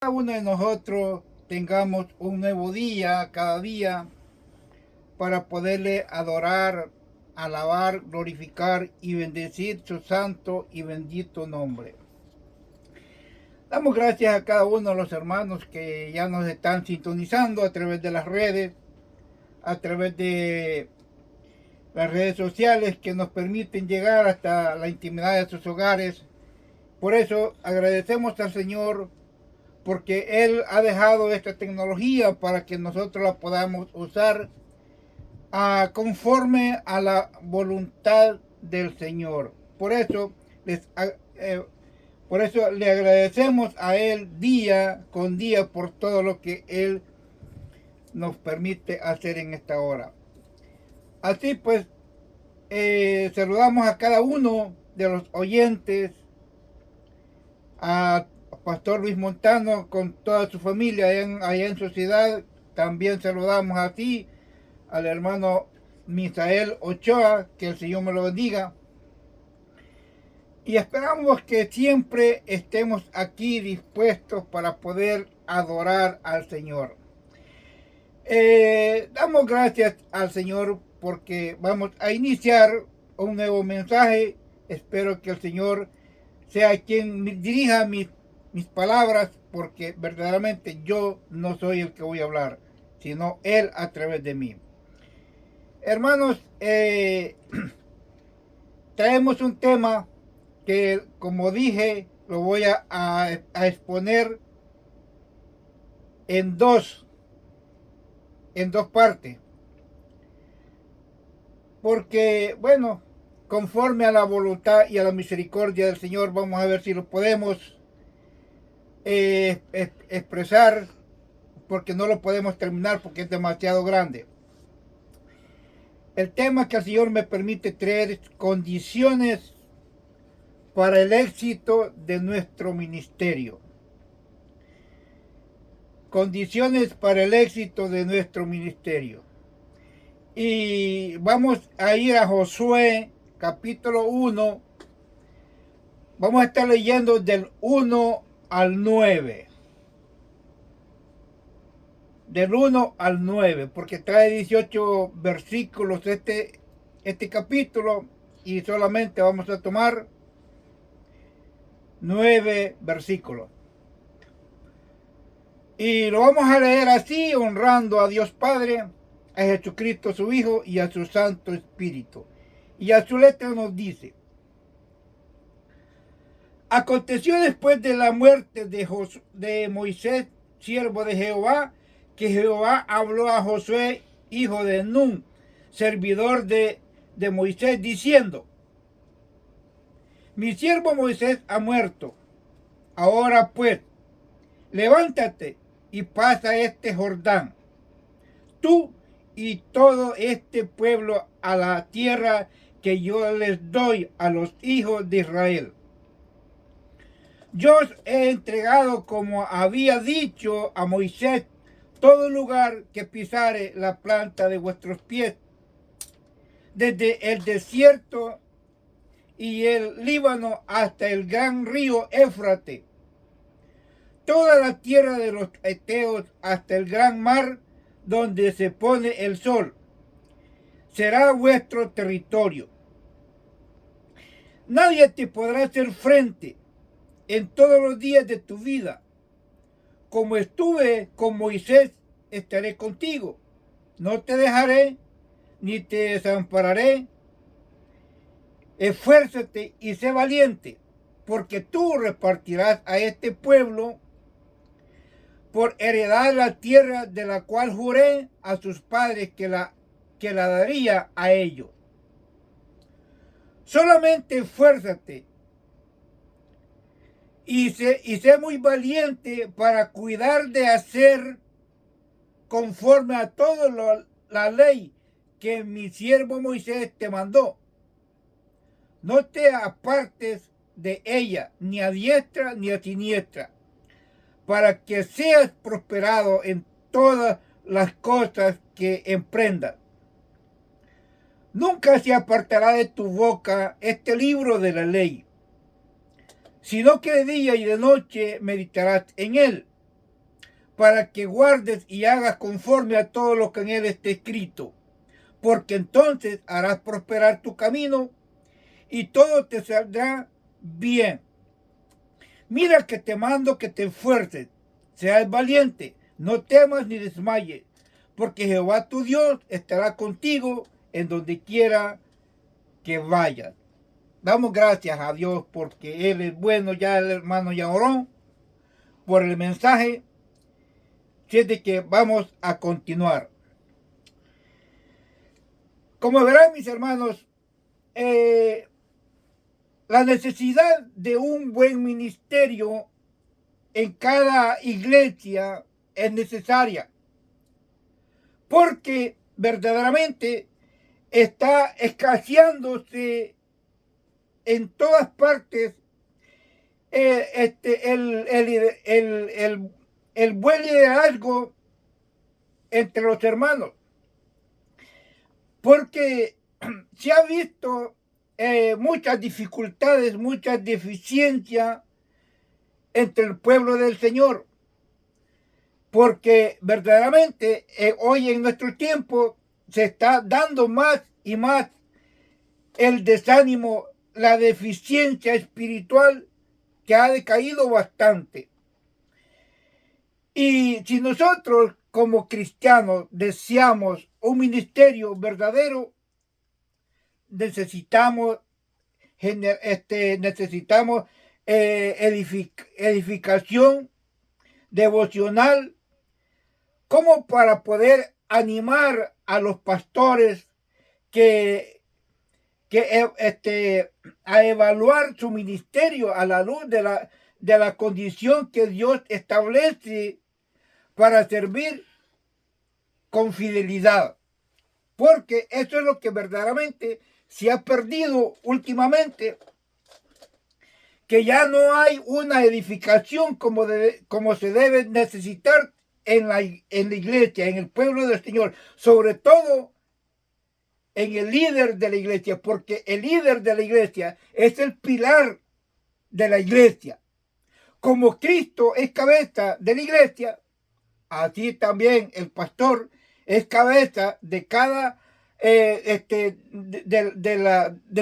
cada uno de nosotros tengamos un nuevo día, cada día, para poderle adorar, alabar, glorificar y bendecir su santo y bendito nombre. Damos gracias a cada uno de los hermanos que ya nos están sintonizando a través de las redes, a través de las redes sociales que nos permiten llegar hasta la intimidad de sus hogares. Por eso agradecemos al Señor porque Él ha dejado esta tecnología para que nosotros la podamos usar conforme a la voluntad del Señor. Por eso le agradecemos a Él día con día por todo lo que Él nos permite hacer en esta hora. Así pues, saludamos a cada uno de los oyentes, a Pastor Luis Montano con toda su familia allá en su ciudad. También saludamos a ti, al hermano Misael Ochoa, que el Señor me lo bendiga. Y esperamos que siempre estemos aquí dispuestos para poder adorar al Señor. Damos gracias al Señor porque vamos a iniciar un nuevo mensaje. Espero que el Señor sea quien dirija mis palabras, porque verdaderamente yo no soy el que voy a hablar, sino Él a través de mí. Hermanos, traemos un tema que, como dije, lo voy a exponer en dos partes. Porque, bueno, conforme a la voluntad y a la misericordia del Señor, vamos a ver si lo podemos expresar, porque no lo podemos terminar porque es demasiado grande. El tema que el Señor me permite traer es condiciones para el éxito de nuestro ministerio. Condiciones para el éxito de nuestro ministerio. Y vamos a ir a Josué capítulo 1. Vamos a estar leyendo del 1 al 9. Del 1 al 9, porque trae 18 versículos este capítulo, y solamente vamos a tomar 9 versículos. Y lo vamos a leer así, honrando a Dios Padre, a Jesucristo su Hijo y a su Santo Espíritu. Y a su letra nos dice: aconteció después de la muerte de Moisés, siervo de Jehová, que Jehová habló a Josué, hijo de Nun, servidor de Moisés, diciendo: mi siervo Moisés ha muerto. Ahora pues, levántate y pasa este Jordán, tú y todo este pueblo, a la tierra que yo les doy a los hijos de Israel. Yo os he entregado, como había dicho a Moisés, todo lugar que pisare la planta de vuestros pies, desde el desierto y el Líbano hasta el gran río Éufrates, toda la tierra de los heteos hasta el gran mar donde se pone el sol, será vuestro territorio. Nadie te podrá hacer frente en todos los días de tu vida. Como estuve con Moisés, estaré contigo. No te dejaré ni te desampararé. Esfuérzate y sé valiente, porque tú repartirás a este pueblo por heredad la tierra de la cual juré a sus padres que la daría a ellos. Solamente esfuérzate y sé muy valiente para cuidar de hacer conforme a toda la ley que mi siervo Moisés te mandó. No te apartes de ella, ni a diestra ni a siniestra, para que seas prosperado en todas las cosas que emprendas. Nunca se apartará de tu boca este libro de la ley, sino que de día y de noche meditarás en él, para que guardes y hagas conforme a todo lo que en él está escrito, porque entonces harás prosperar tu camino y todo te saldrá bien. Mira que te mando que te esfuerces, seas valiente, no temas ni desmayes, porque Jehová tu Dios estará contigo en donde quiera que vayas. Damos gracias a Dios porque Él es bueno. Ya el hermano ya oró por el mensaje. Así es de que vamos a continuar. Como verán, mis hermanos, la necesidad de un buen ministerio en cada iglesia es necesaria, porque verdaderamente está escaseándose en todas partes el buen liderazgo entre los hermanos, porque se ha visto muchas dificultades, muchas deficiencias entre el pueblo del Señor, porque verdaderamente hoy en nuestro tiempo se está dando más y más el desánimo, la deficiencia espiritual que ha decaído bastante. Y si nosotros como cristianos deseamos un ministerio verdadero, necesitamos edificación devocional, como para poder animar a los pastores a evaluar su ministerio a la luz de la condición que Dios establece para servir con fidelidad, porque eso es lo que verdaderamente se ha perdido últimamente, que ya no hay una edificación como se debe necesitar en la iglesia, en el pueblo del Señor, sobre todo en el líder de la iglesia, porque el líder de la iglesia es el pilar de la iglesia. Como Cristo es cabeza de la iglesia, así también el pastor es cabeza de cada de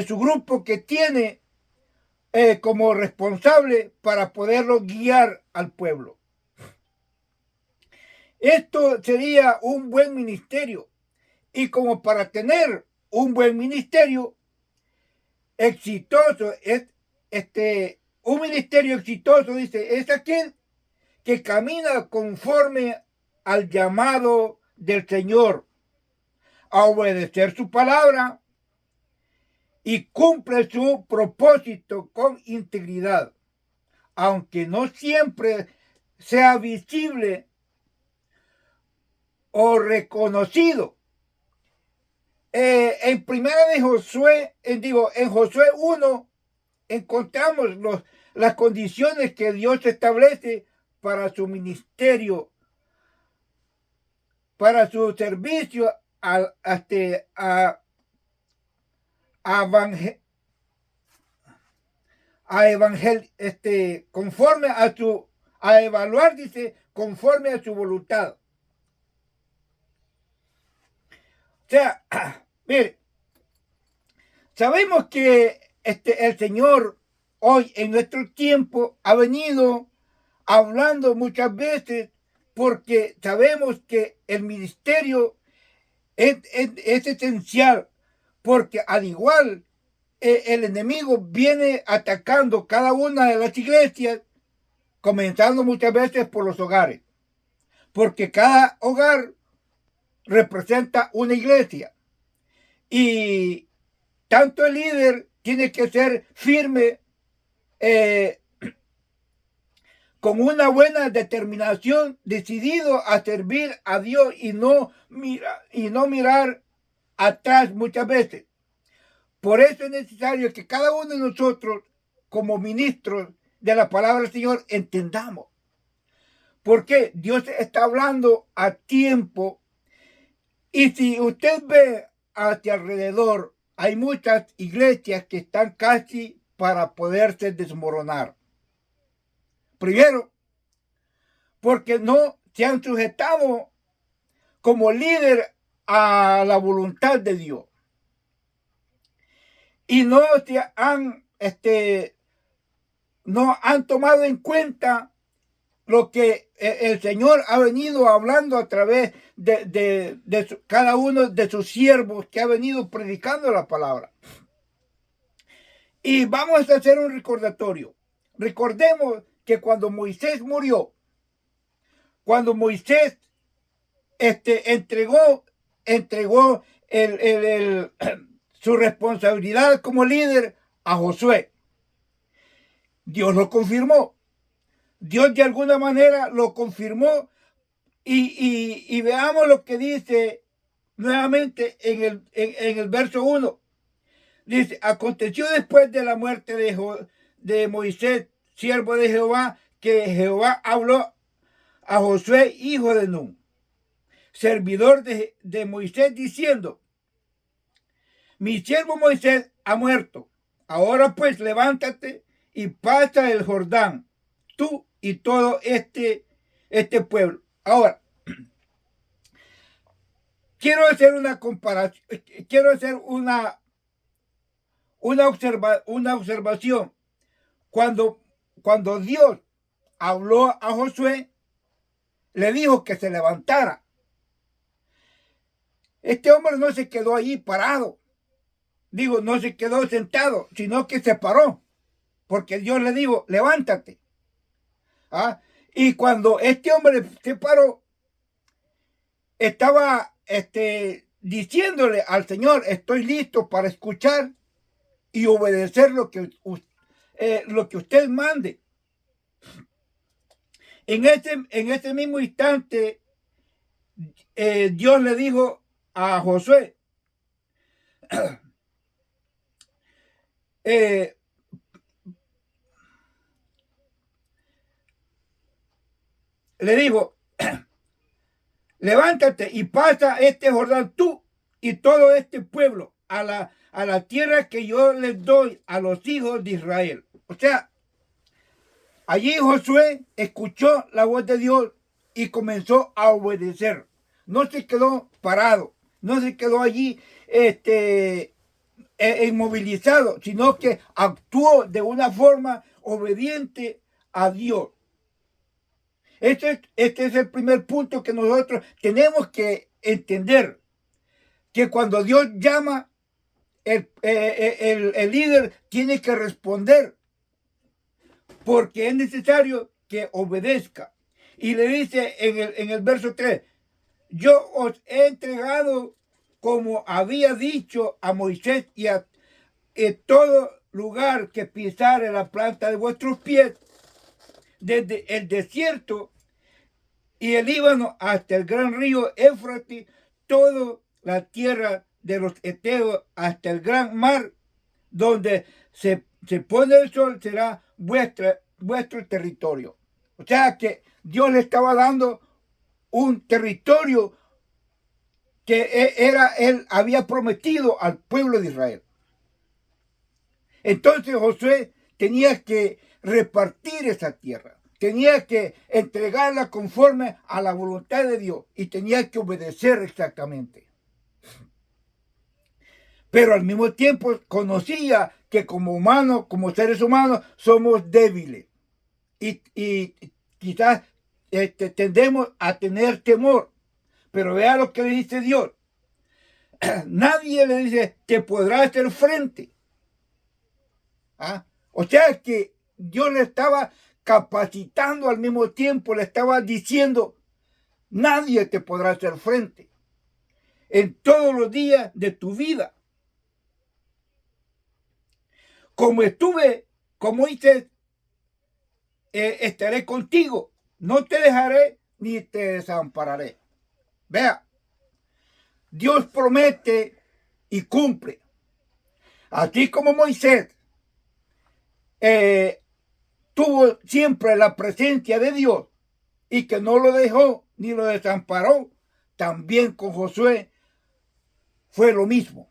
su grupo que tiene como responsable para poderlo guiar al pueblo. Esto sería un buen ministerio, y como para tener un buen ministerio exitoso, un ministerio exitoso, dice, es aquel que camina conforme al llamado del Señor, a obedecer su palabra y cumple su propósito con integridad, aunque no siempre sea visible o reconocido. En primera de Josué, en Josué 1, encontramos las condiciones que Dios establece para su ministerio, para su servicio conforme a evaluar, dice, conforme a su voluntad. O sea, mire, sabemos que el Señor hoy en nuestro tiempo ha venido hablando muchas veces, porque sabemos que el ministerio es esencial, porque al igual el enemigo viene atacando cada una de las iglesias, comenzando muchas veces por los hogares, porque cada hogar representa una iglesia, y tanto el líder tiene que ser firme, con una buena determinación, decidido a servir a Dios y no mirar atrás muchas veces. Por eso es necesario que cada uno de nosotros, como ministros de la palabra del Señor, entendamos. Porque Dios está hablando a tiempo. Y si usted ve hacia alrededor, hay muchas iglesias que están casi para poderse desmoronar. Primero, porque no se han sujetado como líder a la voluntad de Dios. Y no han tomado en cuenta lo que el Señor ha venido hablando a través de cada uno de sus siervos que ha venido predicando la palabra. Y vamos a hacer un recordatorio. Recordemos que cuando Moisés murió, cuando Moisés entregó su responsabilidad como líder a Josué, Dios lo confirmó. Dios de alguna manera lo confirmó y veamos lo que dice nuevamente en el verso 1. Dice, aconteció después de la muerte de Moisés, siervo de Jehová, que Jehová habló a Josué, hijo de Nun, servidor de Moisés, diciendo, mi siervo Moisés ha muerto. Ahora pues levántate y pasa el Jordán, tú y todo este pueblo. Ahora, quiero hacer una comparación, quiero hacer una observación. Cuando Dios habló a Josué, le dijo que se levantara. Este hombre no se quedó allí parado. Digo, no se quedó sentado, sino que se paró. Porque Dios le dijo, levántate. ¿Ah? Y cuando este hombre se paró, estaba diciéndole al Señor, estoy listo para escuchar y obedecer lo que usted mande. En ese mismo instante, Dios le dijo a Josué, le dijo, levántate y pasa este Jordán tú y todo este pueblo a la tierra que yo les doy a los hijos de Israel. O sea, allí Josué escuchó la voz de Dios y comenzó a obedecer. No se quedó parado, no se quedó allí inmovilizado, sino que actuó de una forma obediente a Dios. Este es el primer punto que nosotros tenemos que entender, que cuando Dios llama, el líder tiene que responder, porque es necesario que obedezca. Y le dice en el verso 3, yo os he entregado como había dicho a Moisés y a todo lugar que pisare la planta de vuestros pies, desde el desierto y el Líbano hasta el gran río Éufrates, toda la tierra de los heteos hasta el gran mar, donde se pone el sol, será vuestro territorio. O sea que Dios le estaba dando un territorio que él había prometido al pueblo de Israel. Entonces Josué tenía que repartir esa tierra, tenía que entregarla conforme a la voluntad de Dios y tenía que obedecer exactamente. Pero al mismo tiempo conocía que como humanos, como seres humanos, somos débiles y quizás tendemos a tener temor. Pero vea lo que le dice Dios. Nadie le dice, te podrá hacer frente. ¿Ah? O sea que Dios le estaba capacitando al mismo tiempo, le estaba diciendo, nadie te podrá hacer frente en todos los días de tu vida. Como estuve con Moisés, estaré contigo, no te dejaré ni te desampararé. Vea, Dios promete y cumple. Así como Moisés tuvo siempre la presencia de Dios y que no lo dejó ni lo desamparó, también con Josué fue lo mismo.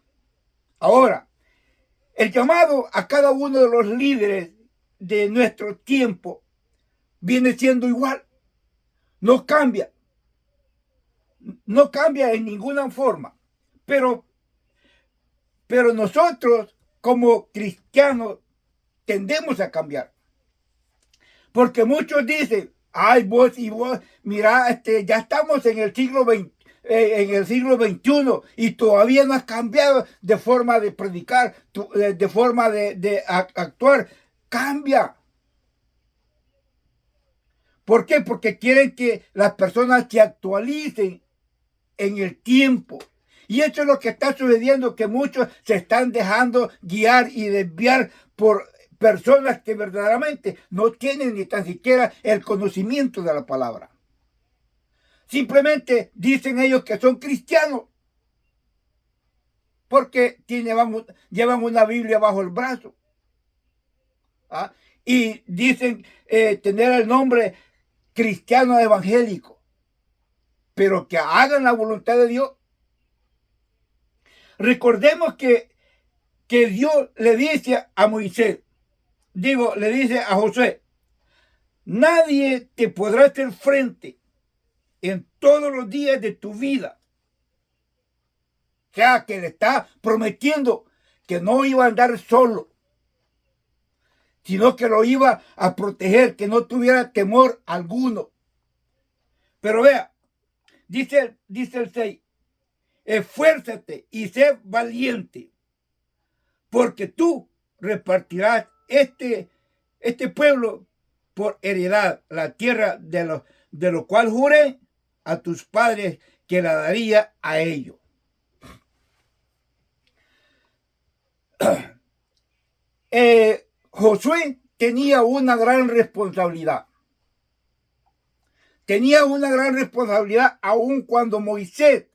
Ahora, el llamado a cada uno de los líderes de nuestro tiempo viene siendo igual. no cambia. No cambia en ninguna forma. Pero nosotros como cristianos tendemos a cambiar. Porque muchos dicen, ay, vos y vos, mira, ya estamos en el siglo XXI y todavía no has cambiado de forma de predicar, de forma de actuar. Cambia. ¿Por qué? Porque quieren que las personas se actualicen en el tiempo. Y eso es lo que está sucediendo, que muchos se están dejando guiar y desviar por personas que verdaderamente no tienen ni tan siquiera el conocimiento de la palabra. Simplemente dicen ellos que son cristianos porque llevan una Biblia bajo el brazo. ¿Ah? Y dicen tener el nombre cristiano evangélico, pero que hagan la voluntad de Dios. Recordemos que Dios le dice a Moisés, le dice a Josué, nadie te podrá hacer frente en todos los días de tu vida. O sea, que le está prometiendo que no iba a andar solo, sino que lo iba a proteger, que no tuviera temor alguno. Pero vea, dice el 6, esfuérzate y sé valiente, porque tú repartirás este pueblo por heredad, la tierra de lo cual juré a tus padres que la daría a ellos. Josué tenía una gran responsabilidad. Tenía una gran responsabilidad aun cuando Moisés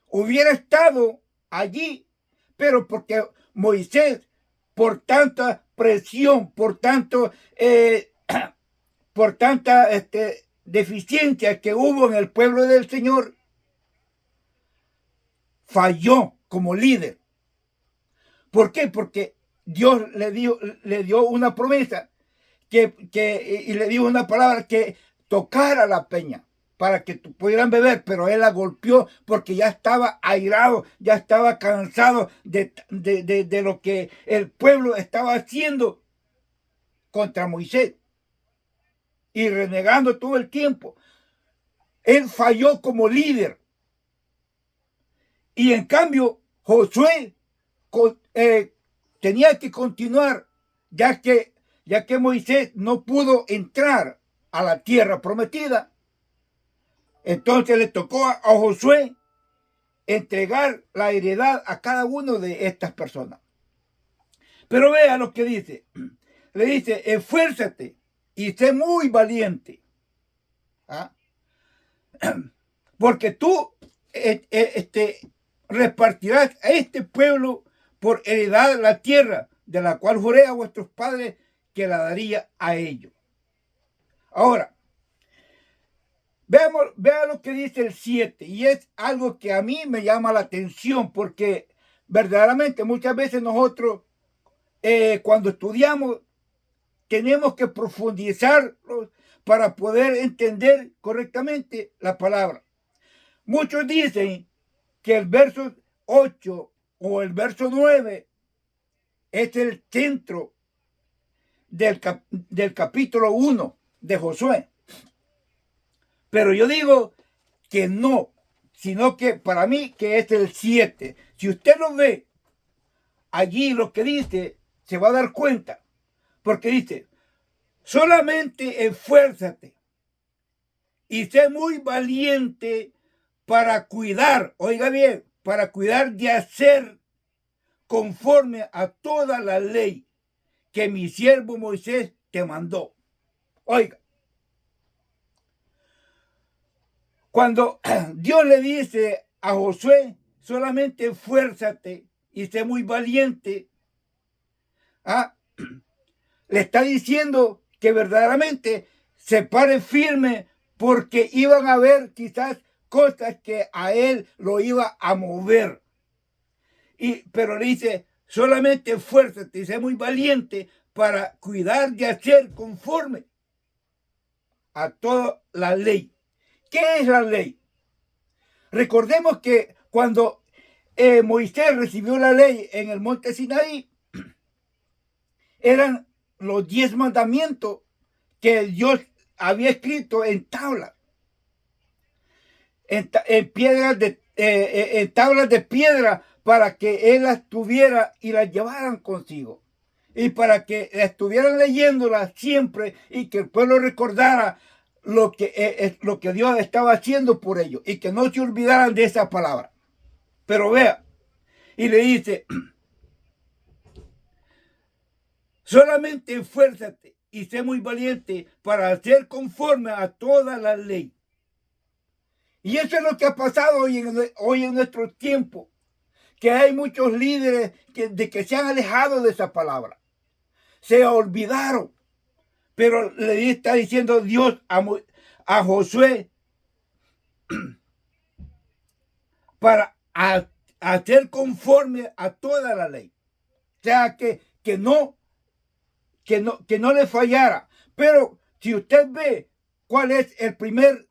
hubiera estado allí, pero porque Moisés, por tanta presión, por tanta deficiencia que hubo en el pueblo del Señor, falló como líder. ¿Por qué? Porque Dios le dio una promesa y le dio una palabra que tocara la peña para que pudieran beber, pero él la golpeó porque ya estaba airado, ya estaba cansado de lo que el pueblo estaba haciendo contra Moisés y renegando todo el tiempo. Él falló como líder. Y en cambio, Josué tenía que continuar, ya que Moisés no pudo entrar a la tierra prometida. Entonces le tocó a Josué entregar la heredad a cada uno de estas personas. Pero vea lo que dice. Le dice, esfuérzate y sé muy valiente. ¿Ah? Porque tú repartirás a este pueblo por heredad la tierra de la cual juré a vuestros padres que la daría a ellos. Ahora, vea lo que dice el 7, y es algo que a mí me llama la atención, porque verdaderamente muchas veces nosotros cuando estudiamos tenemos que profundizar para poder entender correctamente la palabra. Muchos dicen que el verso 8 o el verso 9 es el centro del capítulo 1 de Josué. Pero yo digo que no, sino que para mí que es el 7. Si usted lo ve, allí lo que dice, se va a dar cuenta. Porque dice, solamente esfuérzate y sé muy valiente para cuidar, oiga bien, para cuidar de hacer conforme a toda la ley que mi siervo Moisés te mandó. Oiga, cuando Dios le dice a Josué, solamente esfuérzate y sé muy valiente, le está diciendo que verdaderamente se pare firme porque iban a haber quizás cosas que a él lo iba a mover. Pero le dice, solamente esfuérzate y sé muy valiente para cuidar de hacer conforme a toda la ley. ¿Qué es la ley? Recordemos que cuando Moisés recibió la ley en el monte Sinaí, eran los 10 mandamientos que Dios había escrito en tablas, en piedras en tablas de piedra, para que él las tuviera y las llevaran consigo, y para que estuvieran leyéndolas siempre y que el pueblo recordara lo que Dios estaba haciendo por ellos y que no se olvidaran de esa palabra. Pero vea, y le dice: solamente esfuérzate y sé muy valiente para hacer conforme a toda la ley. Y eso es lo que ha pasado hoy en nuestro tiempo, que hay muchos líderes que se han alejado de esa palabra, se olvidaron. Pero le está diciendo Dios a Josué para hacer conforme a toda la ley. O sea, que no le fallara. Pero si usted ve cuál es el primer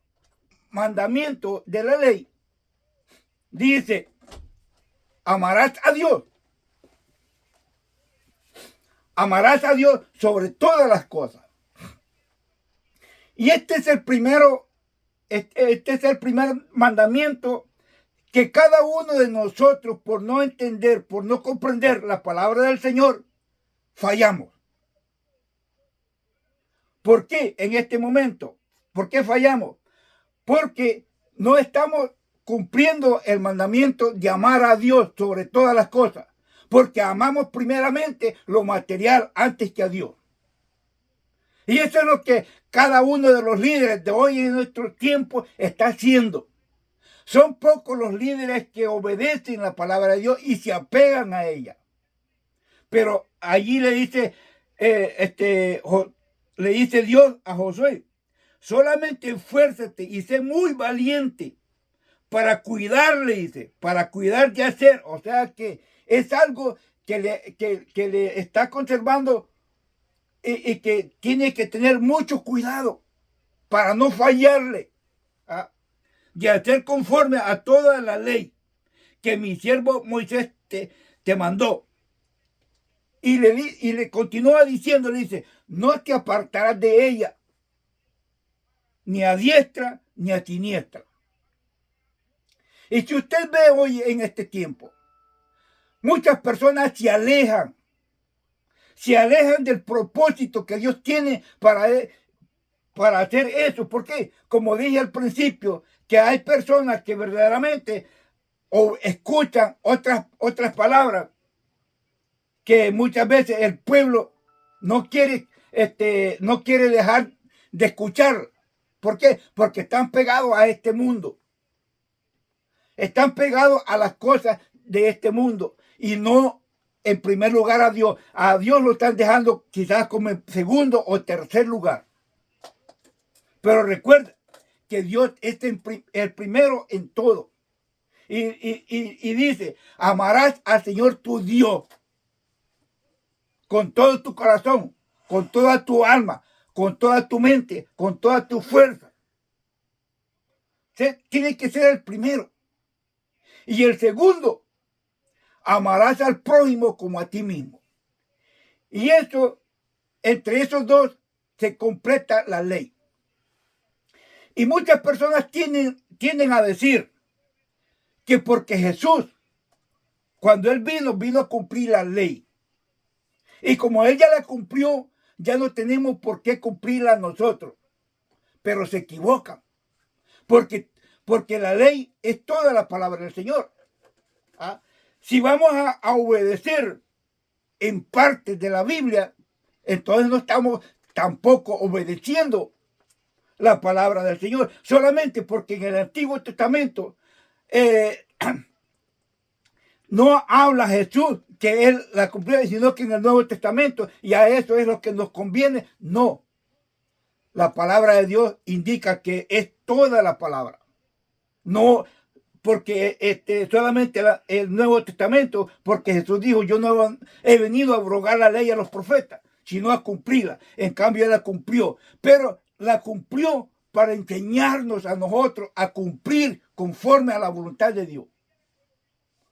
mandamiento de la ley, dice: amarás a Dios. Amarás a Dios sobre todas las cosas. Y este es el primer mandamiento que cada uno de nosotros, por no entender, por no comprender la palabra del Señor, fallamos. ¿Por qué en este momento? ¿Por qué fallamos? Porque no estamos cumpliendo el mandamiento de amar a Dios sobre todas las cosas, porque amamos primeramente lo material antes que a Dios. Y eso es lo que cada uno de los líderes de hoy en nuestro tiempo está haciendo. Son pocos los líderes que obedecen la palabra de Dios y se apegan a ella. Pero allí le dice Dios a Josué: solamente esfuérzate y sé muy valiente para cuidarle, dice, para cuidar de hacer. O sea que es algo que le está conservando y que tiene que tener mucho cuidado para no fallarle, de hacer conforme a toda la ley que mi siervo Moisés te mandó. Y le continúa diciendo, le dice: no te apartarás de ella, ni a diestra ni a siniestra. Y si usted ve hoy en este tiempo, muchas personas se alejan del propósito que Dios tiene para hacer eso. ¿Por qué? Como dije al principio, que hay personas que verdaderamente escuchan otras palabras que muchas veces el pueblo no quiere dejar de escuchar. ¿Por qué? Porque están pegados a este mundo. Están pegados a las cosas de este mundo y no en primer lugar a Dios. A Dios lo están dejando quizás como en segundo o tercer lugar. Pero recuerda que Dios es el primero en todo. Y dice: amarás al Señor tu Dios con todo tu corazón, con toda tu alma, con toda tu mente, con toda tu fuerza. Tiene que ser el primero. Y el segundo: amarás al prójimo como a ti mismo. Y eso, entre esos dos, se completa la ley. Y muchas personas tienden a decir que porque Jesús, cuando Él vino a cumplir la ley. Y como Él ya la cumplió, ya no tenemos por qué cumplirla nosotros. Pero se equivocan. Porque la ley es toda la palabra del Señor. Si vamos a obedecer en parte de la Biblia, entonces no estamos tampoco obedeciendo la palabra del Señor, solamente porque en el Antiguo Testamento no habla Jesús que Él la cumplió, sino que en el Nuevo Testamento, y a eso es lo que nos conviene. No, la palabra de Dios indica que es toda la palabra, no porque solamente el Nuevo Testamento, porque Jesús dijo: yo no he venido a abrogar la ley a los profetas, sino a cumplirla. En cambio, Él la cumplió. Pero la cumplió para enseñarnos a nosotros a cumplir conforme a la voluntad de Dios.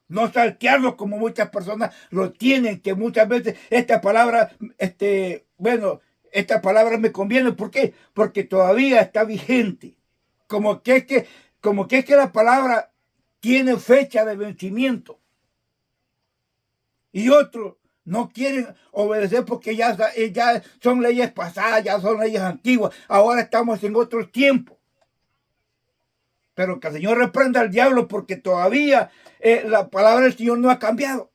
No saltearlo como muchas personas lo tienen, que muchas veces esta palabra, esta palabra me conviene. ¿Por qué? Porque todavía está vigente. Como que es que la palabra tiene fecha de vencimiento. Y otros no quieren obedecer porque ya son leyes pasadas, ya son leyes antiguas. Ahora estamos en otros tiempos. Pero que el Señor reprenda al diablo porque todavía la palabra del Señor no ha cambiado.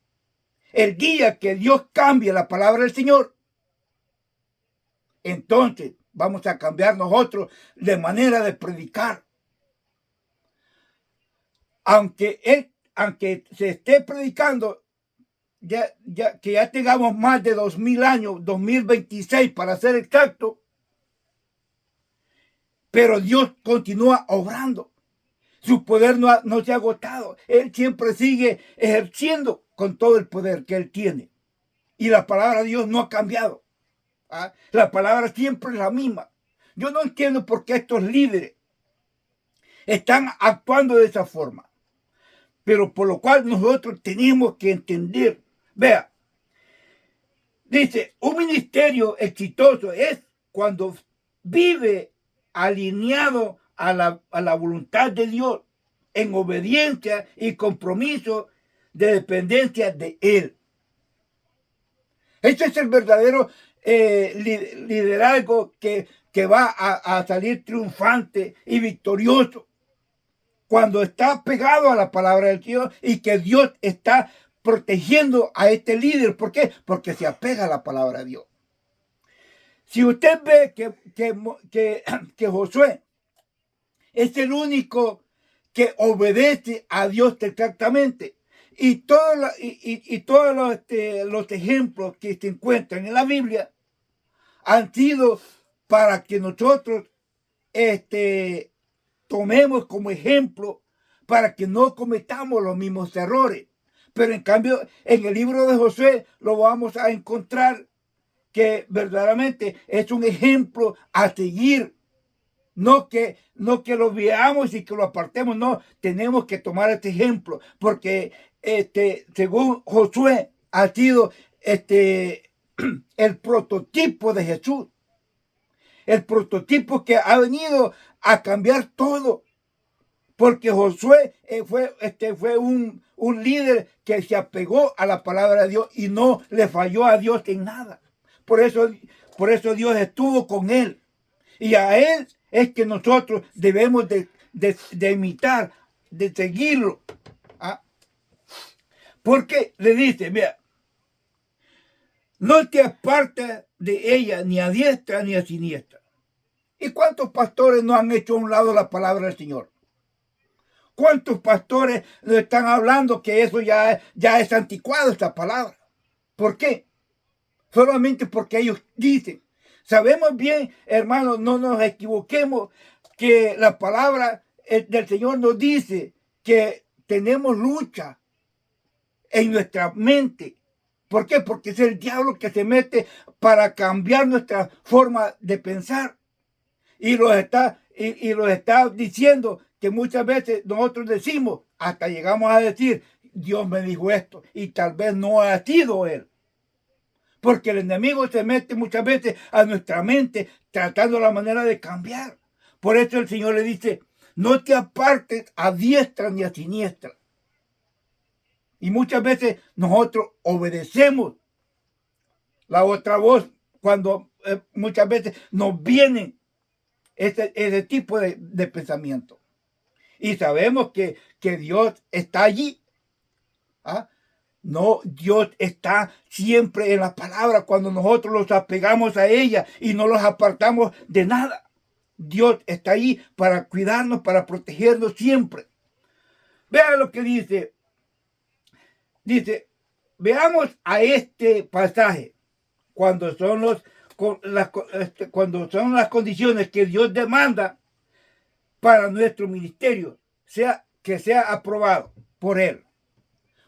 El día que Dios cambie la palabra del Señor, entonces vamos a cambiar nosotros de manera de predicar. Aunque se esté predicando, que ya tengamos más de 2000 años, 2026 para ser exacto, pero Dios continúa obrando. Su poder no se ha agotado. Él siempre sigue ejerciendo con todo el poder que Él tiene. Y la palabra de Dios no ha cambiado. ¿Ah? La palabra siempre es la misma. Yo no entiendo por qué estos líderes están actuando de esa forma. Pero por lo cual nosotros tenemos que entender. Vea, dice, un ministerio exitoso es cuando vive alineado a la voluntad de Dios, en obediencia y compromiso de dependencia de Él. Este es el verdadero liderazgo que va a salir triunfante y victorioso cuando está pegado a la palabra del Señor y que Dios está protegiendo a este líder. ¿Por qué? Porque se apega a la palabra de Dios. Si usted ve que Josué es el único que obedece a Dios exactamente. Y todos los ejemplos que se encuentran en la Biblia han sido para que nosotros tomemos como ejemplo para que no cometamos los mismos errores. Pero en cambio, en el libro de Josué lo vamos a encontrar que verdaderamente es un ejemplo a seguir. No que lo veamos y que lo apartemos, no, tenemos que tomar este ejemplo, porque según Josué ha sido el prototipo de Jesús, el prototipo que ha venido a cambiar todo, porque Josué fue un líder que se apegó a la palabra de Dios y no le falló a Dios en nada. Por eso Dios estuvo con él. Y a Él es que nosotros debemos de imitar, de seguirlo. ¿Ah? Porque le dice, mira, no te apartes de ella ni a diestra ni a siniestra. ¿Y cuántos pastores no han hecho a un lado la palabra del Señor? ¿Cuántos pastores nos están hablando que eso ya es anticuado, esta palabra? ¿Por qué? Solamente porque ellos dicen. Sabemos bien, hermanos, no nos equivoquemos, que la palabra del Señor nos dice que tenemos lucha en nuestra mente. ¿Por qué? Porque es el diablo que se mete para cambiar nuestra forma de pensar. Y los está diciendo que muchas veces nosotros decimos, hasta llegamos a decir, Dios me dijo esto, y tal vez no ha sido Él. Porque el enemigo se mete muchas veces a nuestra mente tratando la manera de cambiar. Por eso el Señor le dice, no te apartes a diestra ni a siniestra. Y muchas veces nosotros obedecemos la otra voz cuando muchas veces nos viene ese tipo de pensamiento. Y sabemos que Dios está allí. ¿Ah? No, Dios está siempre en la palabra cuando nosotros los apegamos a ella y no los apartamos de nada. Dios está ahí para cuidarnos, para protegernos siempre. Vean lo que dice. Dice, veamos a este pasaje cuando son las condiciones que Dios demanda para nuestro ministerio, que sea aprobado por Él.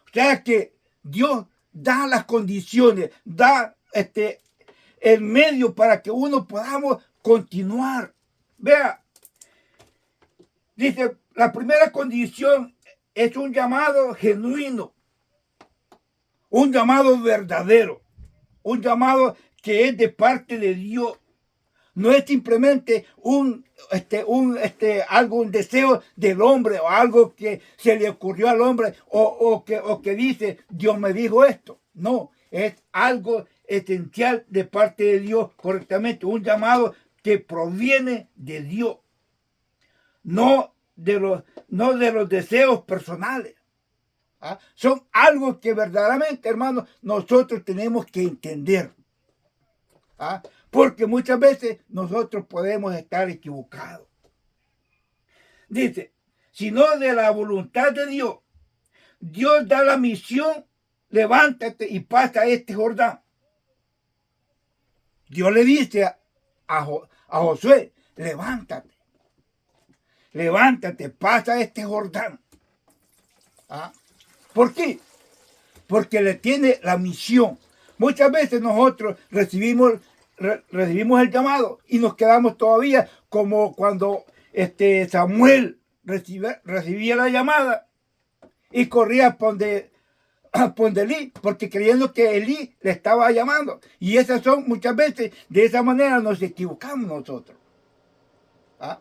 O sea que Dios da las condiciones, da el medio para que uno podamos continuar Vea, dice, la primera condición es un llamado genuino, un llamado verdadero, un llamado que es de parte de Dios. No es simplemente un deseo del hombre o algo que se le ocurrió al hombre o que dice, Dios me dijo esto. No, es algo esencial de parte de Dios correctamente, un llamado que proviene de Dios, no de los deseos personales. ¿Ah? Son algo que verdaderamente, hermanos, nosotros tenemos que entender. ¿Ah? Porque muchas veces nosotros podemos estar equivocados. Dice, sino de la voluntad de Dios. Dios da la misión, levántate y pasa este Jordán. Dios le dice a Josué, levántate, pasa este Jordán. ¿Ah? ¿Por qué? Porque le tiene la misión. Muchas veces nosotros recibimos el llamado y nos quedamos todavía como cuando Samuel recibía la llamada y corría por donde Elí, porque creyendo que Elí le estaba llamando. Y esas son muchas veces, de esa manera nos equivocamos nosotros. ¿Ah?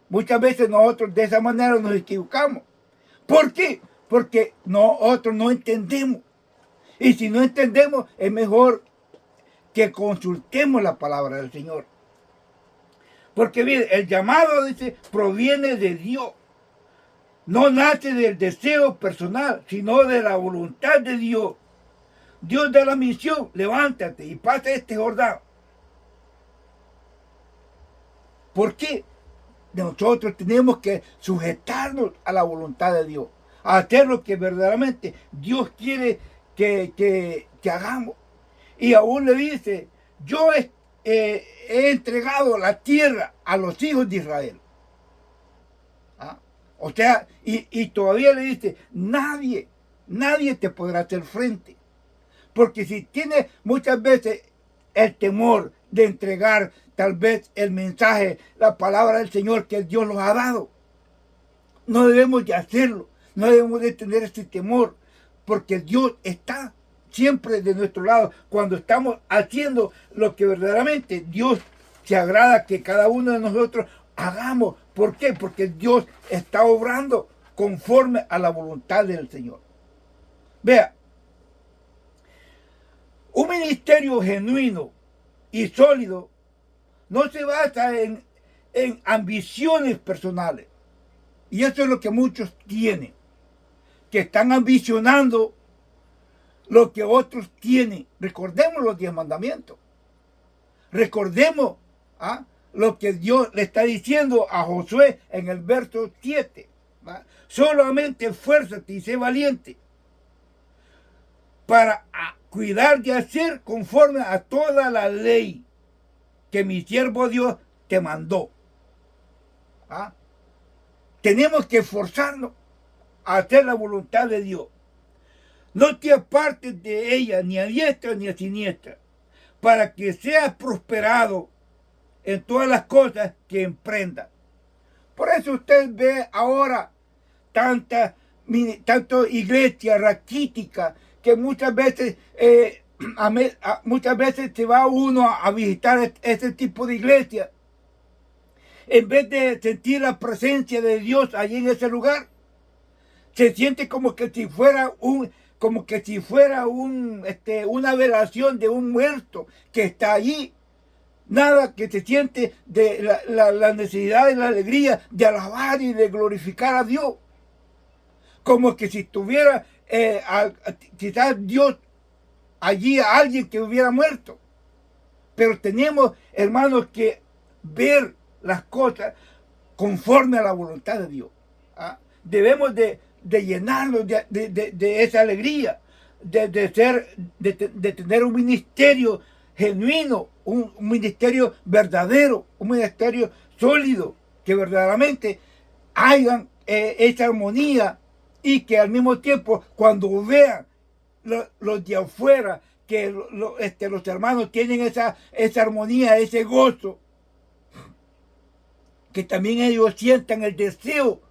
Muchas veces nosotros de esa manera nos equivocamos. ¿Por qué? Porque nosotros no entendemos. Y si no entendemos, es mejor que consultemos la palabra del Señor. Porque mire, el llamado, dice, proviene de Dios. No nace del deseo personal, sino de la voluntad de Dios. Dios da la misión, levántate y pasa este Jordán. ¿Por qué? Nosotros tenemos que sujetarnos a la voluntad de Dios, a hacer lo que verdaderamente Dios quiere que hagamos. Y aún le dice, yo he entregado la tierra a los hijos de Israel. ¿Ah? O sea, y todavía le dice, nadie te podrá hacer frente. Porque si tiene muchas veces el temor de entregar tal vez el mensaje, la palabra del Señor que Dios nos ha dado, no debemos de hacerlo, no debemos de tener ese temor, porque Dios está siempre de nuestro lado cuando estamos haciendo lo que verdaderamente Dios se agrada que cada uno de nosotros hagamos. ¿Por qué? Porque Dios está obrando conforme a la voluntad del Señor. Vea, un ministerio genuino y sólido no se basa en ambiciones personales. Y eso es lo que muchos tienen, que están ambicionando lo que otros tienen. Recordemos los 10 mandamientos. Recordemos lo que Dios le está diciendo a Josué en el verso 7. Solamente esfuérzate y sé valiente para cuidar de hacer conforme a toda la ley que mi siervo Dios te mandó. Tenemos que esforzarnos a hacer la voluntad de Dios. No te apartes de ella ni a diestra ni a siniestra, para que seas prosperado en todas las cosas que emprendas. Por eso usted ve ahora tanta iglesia raquítica que muchas veces se va uno a visitar ese tipo de iglesia. En vez de sentir la presencia de Dios allí en ese lugar, se siente como que si fuera una velación de un muerto que está allí. Nada que se siente de la necesidad y la alegría de alabar y de glorificar a Dios. Como que si estuviera quizás Dios allí a alguien que hubiera muerto. Pero tenemos, hermanos, que ver las cosas conforme a la voluntad de Dios. Debemos de llenarnos de esa alegría, de tener un ministerio genuino, un ministerio verdadero, un ministerio sólido, que verdaderamente hayan esa armonía y que al mismo tiempo cuando vean los de afuera que los hermanos tienen esa armonía, ese gozo, que también ellos sientan el deseo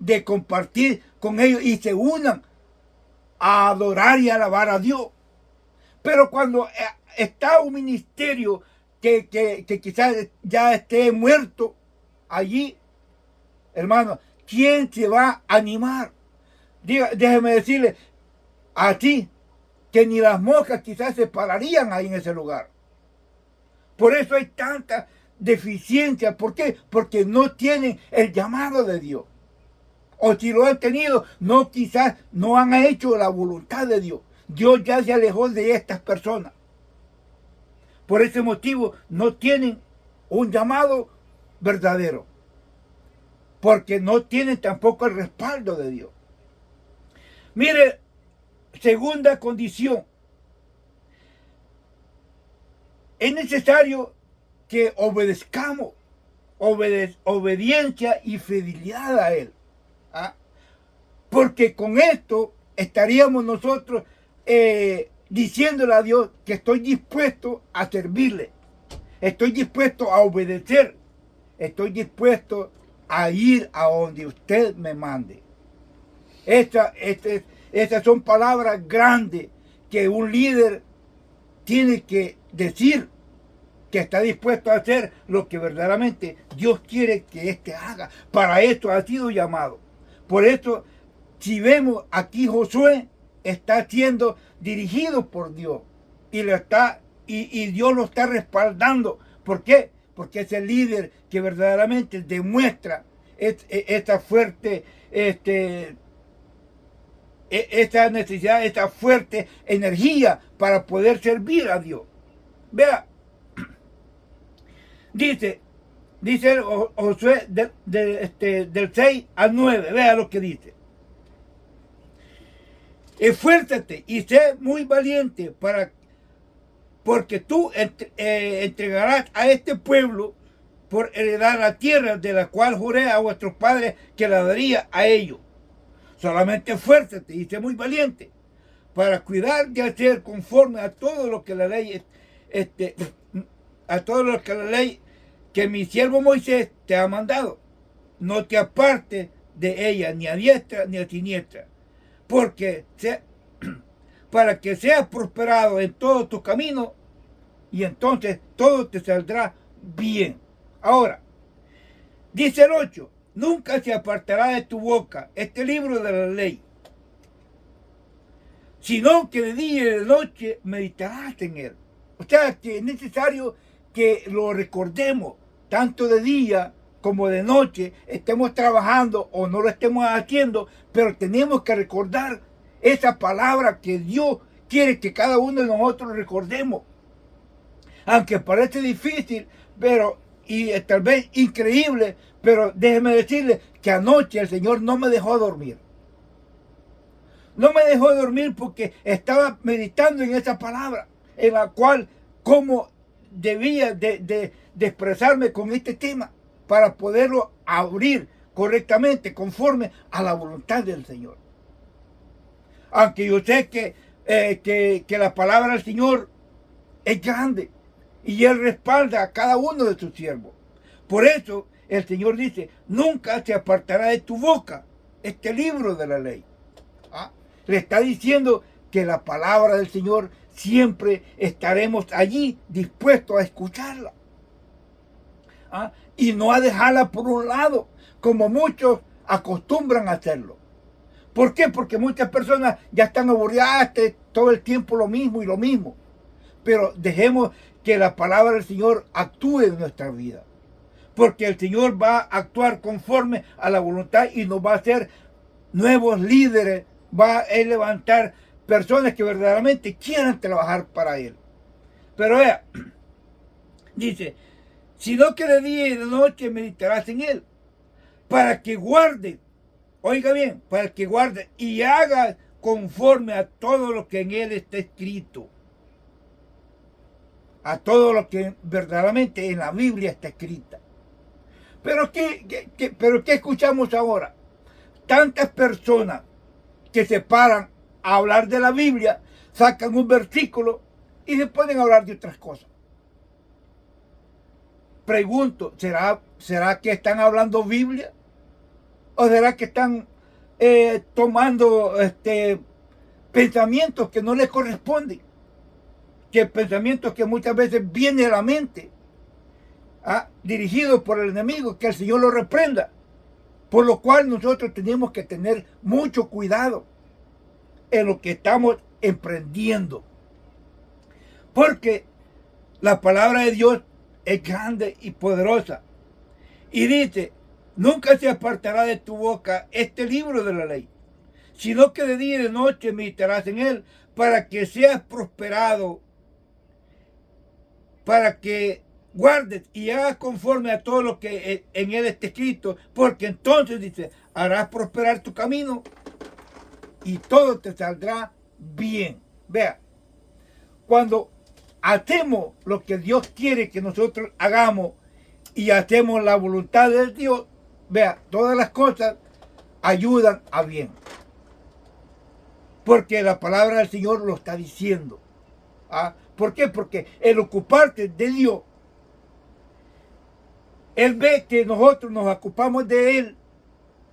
de compartir con ellos y se unan a adorar y alabar a Dios. Pero cuando está un ministerio que quizás ya esté muerto allí, hermano, ¿quién se va a animar? Déjeme decirle a ti que ni las moscas quizás se pararían ahí en ese lugar. Por eso hay tanta deficiencia. ¿Por qué? Porque no tienen el llamado de Dios. O si lo han tenido, no, quizás no han hecho la voluntad de Dios. Dios ya se alejó de estas personas. Por ese motivo no tienen un llamado verdadero. Porque no tienen tampoco el respaldo de Dios. Mire, segunda condición. Es necesario que obedezcamos, obediencia y fidelidad a Él. ¿Ah? Porque con esto estaríamos nosotros diciéndole a Dios que estoy dispuesto a servirle, estoy dispuesto a obedecer, estoy dispuesto a ir a donde usted me mande. Estas son palabras grandes que un líder tiene que decir, que está dispuesto a hacer lo que verdaderamente Dios quiere que éste haga. Para esto ha sido llamado. Por eso, si vemos aquí, Josué está siendo dirigido por Dios y Dios lo está respaldando. ¿Por qué? Porque es el líder que verdaderamente demuestra esta fuerte esta necesidad, esta fuerte energía para poder servir a Dios. Vea, dice Josué del 6 al 9, vea lo que dice. Esfuérzate y sé muy valiente porque tú entregarás a este pueblo por heredar la tierra de la cual juré a vuestros padres que la daría a ellos. Solamente esfuérzate y sé muy valiente para cuidar de hacer conforme a todo lo que la ley, que mi siervo Moisés te ha mandado. No te apartes de ella ni a diestra ni a siniestra, para que seas prosperado en todos tus caminos y entonces todo te saldrá bien. Ahora, dice el 8. Nunca se apartará de tu boca este libro de la ley, sino que de día y de noche meditarás en él. O sea que es necesario que lo recordemos, tanto de día como de noche, estemos trabajando o no lo estemos haciendo, pero tenemos que recordar esa palabra que Dios quiere que cada uno de nosotros recordemos. Aunque parece difícil, y tal vez increíble, pero déjeme decirle que anoche el Señor no me dejó dormir. No me dejó dormir porque estaba meditando en esa palabra, en la cual cómo debía de expresarme con este tema para poderlo abrir correctamente, conforme a la voluntad del Señor. Aunque yo sé que la palabra del Señor es grande y Él respalda a cada uno de sus siervos. Por eso el Señor dice, nunca se apartará de tu boca este libro de la ley. ¿Ah? Le está diciendo que la palabra del Señor siempre estaremos allí dispuestos a escucharla. ¿Ah? Y no a dejarla por un lado, como muchos acostumbran a hacerlo. ¿Por qué? Porque muchas personas ya están aburridas todo el tiempo lo mismo y lo mismo. Pero dejemos que la palabra del Señor actúe en nuestra vida. Porque el Señor va a actuar conforme a la voluntad y nos va a hacer nuevos líderes, va a levantar personas que verdaderamente quieran trabajar para Él. Pero vea, dice, sino que de día y de noche meditarás en Él, para que guarde, oiga bien, para que guarde y haga conforme a todo lo que en Él está escrito. A todo lo que verdaderamente en la Biblia está escrita. Pero ¿qué escuchamos ahora? Tantas personas que se paran a hablar de la Biblia, sacan un versículo y se ponen a hablar de otras cosas. Pregunto, ¿será ¿Será que están hablando Biblia? ¿O será que están tomando pensamientos que no les corresponden? Que pensamientos que muchas veces vienen a la mente, dirigidos por el enemigo, que el Señor lo reprenda. Por lo cual nosotros tenemos que tener mucho cuidado en lo que estamos emprendiendo. Porque la palabra de Dios es grande y poderosa. Y dice, nunca se apartará de tu boca este libro de la ley, sino que de día y de noche meditarás en él, para que seas prosperado, para que guardes y hagas conforme a todo lo que en él está escrito, porque entonces dice, harás prosperar tu camino y todo te saldrá bien. Vea, cuando hacemos lo que Dios quiere que nosotros hagamos y hacemos la voluntad de Dios, vea, todas las cosas ayudan a bien. Porque la palabra del Señor lo está diciendo. ¿Por qué? Porque el ocuparte de Dios, Él ve que nosotros nos ocupamos de Él,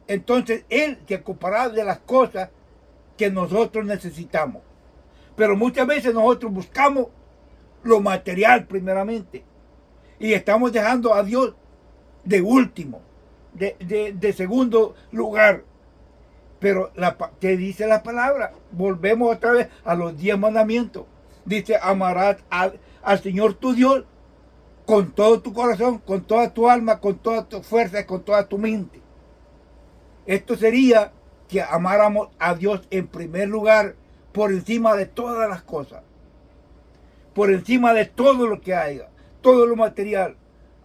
entonces Él se ocupará de las cosas que nosotros necesitamos. Pero muchas veces nosotros buscamos lo material primeramente y estamos dejando a Dios de último, de segundo lugar. Pero, ¿qué dice la palabra? Volvemos otra vez a los 10 mandamientos. Dice, amarás al Señor tu Dios con todo tu corazón, con toda tu alma, con toda tu fuerza y con toda tu mente. Esto sería que amáramos a Dios en primer lugar, por encima de todas las cosas, por encima de todo lo que haya, todo lo material,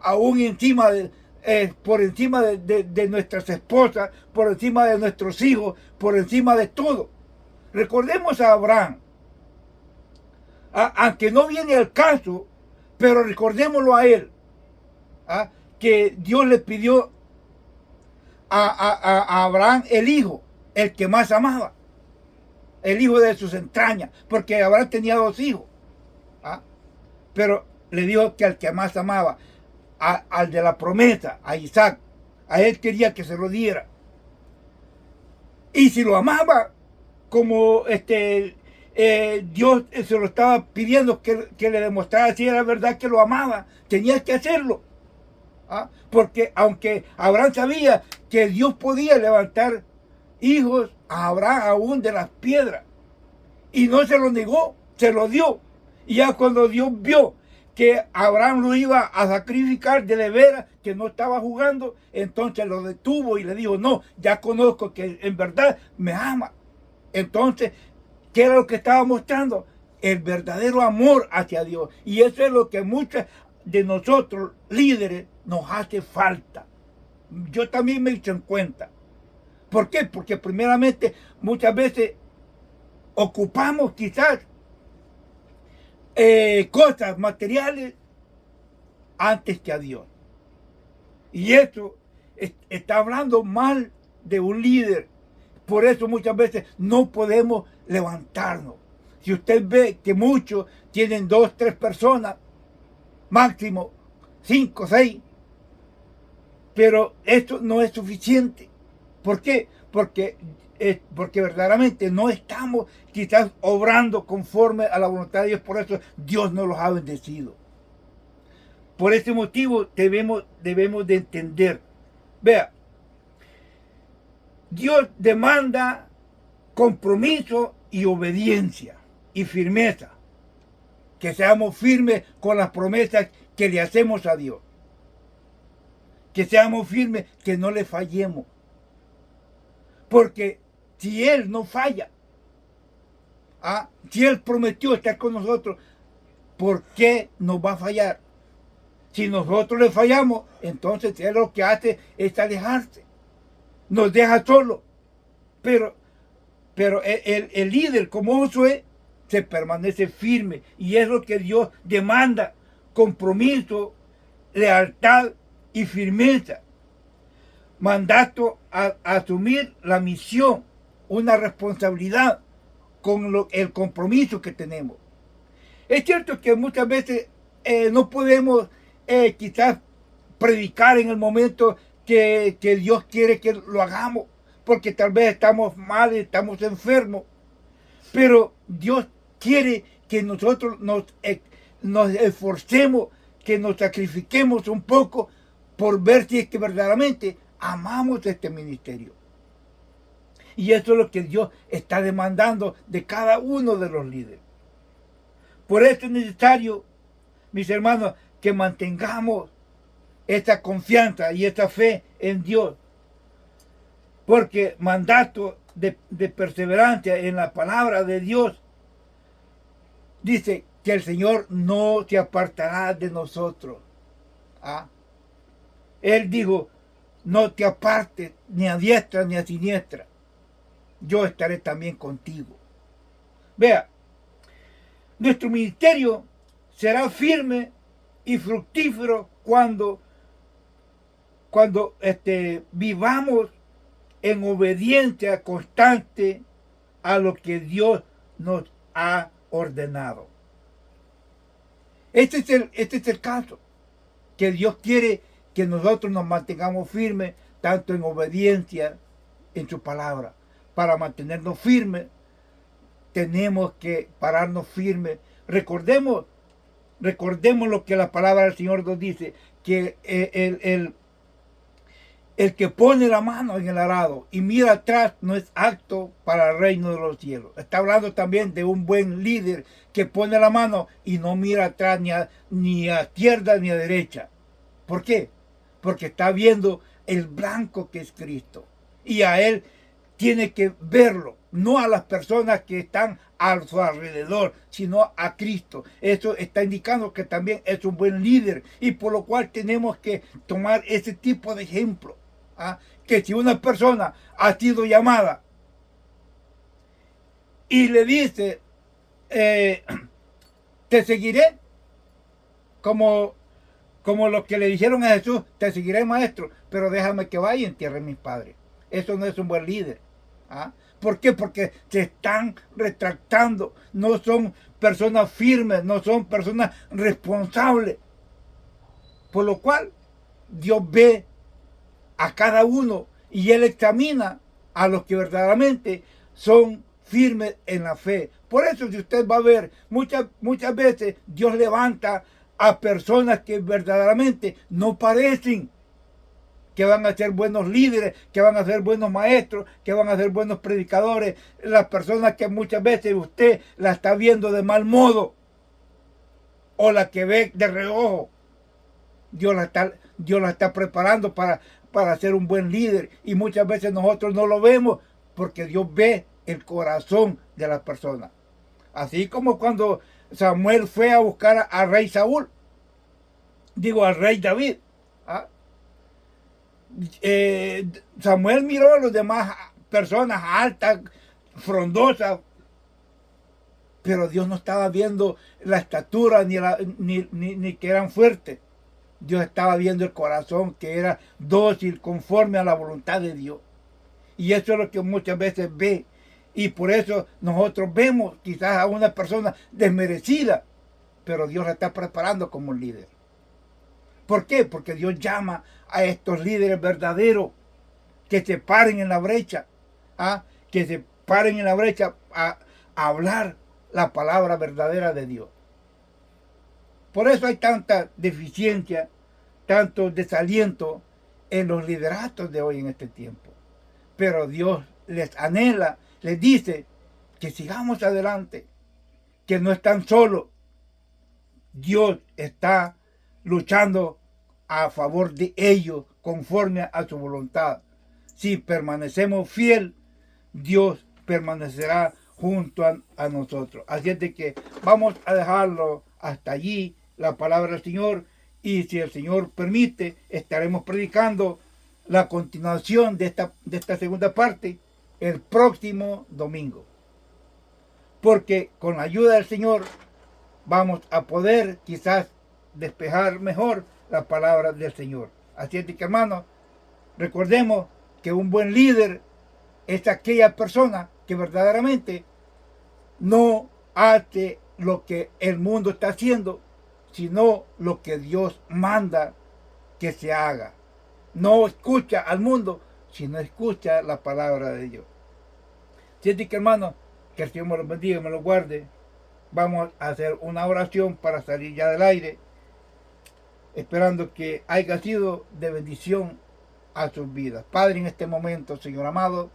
aún encima por encima de nuestras esposas, por encima de nuestros hijos, por encima de todo. Recordemos a Abraham, aunque no viene al caso, pero recordémoslo a él, que Dios le pidió a Abraham el hijo, el que más amaba, el hijo de sus entrañas, porque Abraham tenía 2 hijos, pero le dijo que al que más amaba, al de la promesa, a Isaac, a él quería que se lo diera. Y si lo amaba, como Dios se lo estaba pidiendo que le demostrara si era verdad que lo amaba, tenía que hacerlo. Porque aunque Abraham sabía que Dios podía levantar hijos a Abraham aún de las piedras, y no se lo negó, se lo dio. Y ya cuando Dios vio que Abraham lo iba a sacrificar de veras, que no estaba jugando, entonces lo detuvo y le dijo, no, ya conozco que en verdad me ama. Entonces, ¿qué era lo que estaba mostrando? El verdadero amor hacia Dios. Y eso es lo que muchos de nosotros, líderes, nos hace falta. Yo también me he hecho en cuenta. ¿Por qué? Porque primeramente muchas veces ocupamos quizás cosas materiales antes que a Dios. Y eso está hablando mal de un líder. Por eso muchas veces no podemos levantarnos. Si usted ve que muchos tienen 2, 3 personas, máximo 5, 6, pero esto no es suficiente. ¿Por qué? Porque verdaderamente no estamos quizás obrando conforme a la voluntad de Dios. Por eso Dios nos los ha bendecido. Por ese motivo debemos de entender. Vea, Dios demanda compromiso y obediencia y firmeza. Que seamos firmes con las promesas que le hacemos a Dios. Que seamos firmes, que no le fallemos. Porque si Él no falla, si Él prometió estar con nosotros, ¿por qué nos va a fallar? Si nosotros le fallamos, entonces Él lo que hace es alejarse. Nos deja solo. Pero el líder como Josué se permanece firme. Y es lo que Dios demanda: compromiso, lealtad y firmeza. Mandato a asumir la misión, una responsabilidad con el compromiso que tenemos. Es cierto que muchas veces no podemos quizás predicar en el momento que Dios quiere que lo hagamos, porque tal vez estamos mal, estamos enfermos, pero Dios quiere que nosotros nos esforcemos, que nos sacrifiquemos un poco por ver si es que verdaderamente amamos este ministerio. Y eso es lo que Dios está demandando de cada uno de los líderes. Por eso es necesario, mis hermanos, que mantengamos esta confianza y esta fe en Dios. Porque mandato de perseverancia en la palabra de Dios dice que el Señor no se apartará de nosotros. ¿Ah? Él dijo, no te apartes ni a diestra ni a siniestra. Yo estaré también contigo. Vea, nuestro ministerio será firme y fructífero cuando vivamos en obediencia constante a lo que Dios nos ha ordenado. Este es el caso, que Dios quiere que nosotros nos mantengamos firmes, tanto en obediencia en su palabra. Para mantenernos firmes, tenemos que pararnos firmes. Recordemos lo que la palabra del Señor nos dice, que el que pone la mano en el arado y mira atrás no es apto para el reino de los cielos. Está hablando también de un buen líder que pone la mano y no mira atrás ni a izquierda ni a derecha. ¿Por qué? Porque está viendo el blanco que es Cristo. Y a él tiene que verlo, no a las personas que están a su alrededor, sino a Cristo. Eso está indicando que también es un buen líder y por lo cual tenemos que tomar ese tipo de ejemplo. Que si una persona ha sido llamada y le dice, te seguiré, como lo que le dijeron a Jesús, te seguiré, maestro, pero déjame que vaya y entierre a mis padres. Eso no es un buen líder. ¿Por qué? Porque se están retractando, no son personas firmes, no son personas responsables. Por lo cual, Dios ve a cada uno y Él examina a los que verdaderamente son firmes en la fe. Por eso, si usted va a ver, muchas veces Dios levanta a personas que verdaderamente no parecen que van a ser buenos líderes, que van a ser buenos maestros, que van a ser buenos predicadores. Las personas que muchas veces usted la está viendo de mal modo o la que ve de reojo, Dios la está preparando para ser un buen líder, y muchas veces nosotros no lo vemos porque Dios ve el corazón de la persona. Así como cuando Samuel fue a buscar al rey Saúl, al rey David. Samuel miró a los demás personas altas, frondosas, pero Dios no estaba viendo la estatura ni que eran fuertes. Dios estaba viendo el corazón, que era dócil, conforme a la voluntad de Dios. Y eso es lo que muchas veces ve. Y por eso nosotros vemos quizás a una persona desmerecida, pero Dios la está preparando como un líder. ¿Por qué? Porque Dios llama a estos líderes verdaderos que se paren en la brecha, que se paren en la brecha a hablar la palabra verdadera de Dios. Por eso hay tanta deficiencia, tanto desaliento en los lideratos de hoy en este tiempo. Pero Dios les anhela, les dice que sigamos adelante, que no están solos. Dios está luchando a favor de ellos conforme a su voluntad. Si permanecemos fiel, Dios permanecerá junto a nosotros. Así es de que vamos a dejarlo hasta allí, la palabra del Señor, y si el Señor permite, estaremos predicando la continuación de esta segunda parte el próximo domingo. Porque con la ayuda del Señor vamos a poder quizás despejar mejor la palabra del Señor. Así es que, hermanos, recordemos que un buen líder es aquella persona que verdaderamente no hace lo que el mundo está haciendo, sino lo que Dios manda que se haga. No escucha al mundo, sino escucha la palabra de Dios. Así que, hermano, que el Señor me los bendiga y me los guarde. Vamos a hacer una oración para salir ya del aire, esperando que haya sido de bendición a sus vidas. Padre, en este momento, Señor amado,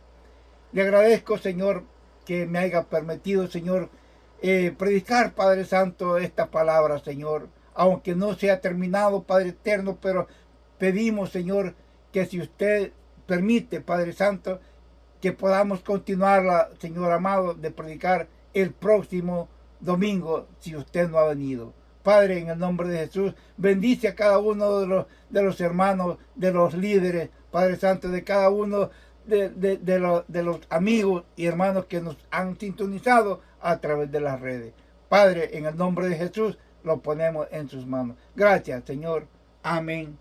le agradezco, Señor, que me haya permitido, Señor, predicar, Padre Santo, esta palabra, Señor, aunque no sea terminado, Padre eterno, pero pedimos, Señor, que si usted permite, Padre Santo, que podamos continuarla, Señor amado, de predicar el próximo domingo, si usted no ha venido. Padre, en el nombre de Jesús, bendice a cada uno de los hermanos, de los líderes, Padre Santo, de cada uno de los amigos y hermanos que nos han sintonizado a través de las redes. Padre, en el nombre de Jesús, lo ponemos en sus manos. Gracias, Señor. Amén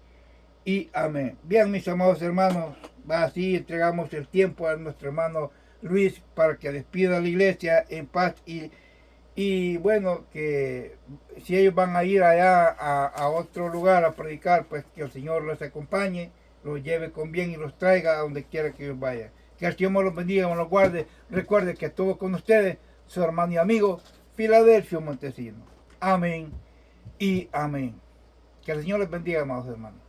y amén. Bien, mis amados hermanos, así entregamos el tiempo a nuestro hermano Luis para que despida a la iglesia en paz y bueno, que si ellos van a ir allá a otro lugar a predicar, pues que el Señor los acompañe, los lleve con bien y los traiga a donde quiera que ellos vayan. Que el Señor me los bendiga, me los guarde. Recuerde que estuvo con ustedes su hermano y amigo Filadelfio Montesino. Amén y amén. Que el Señor les bendiga, amados hermanos.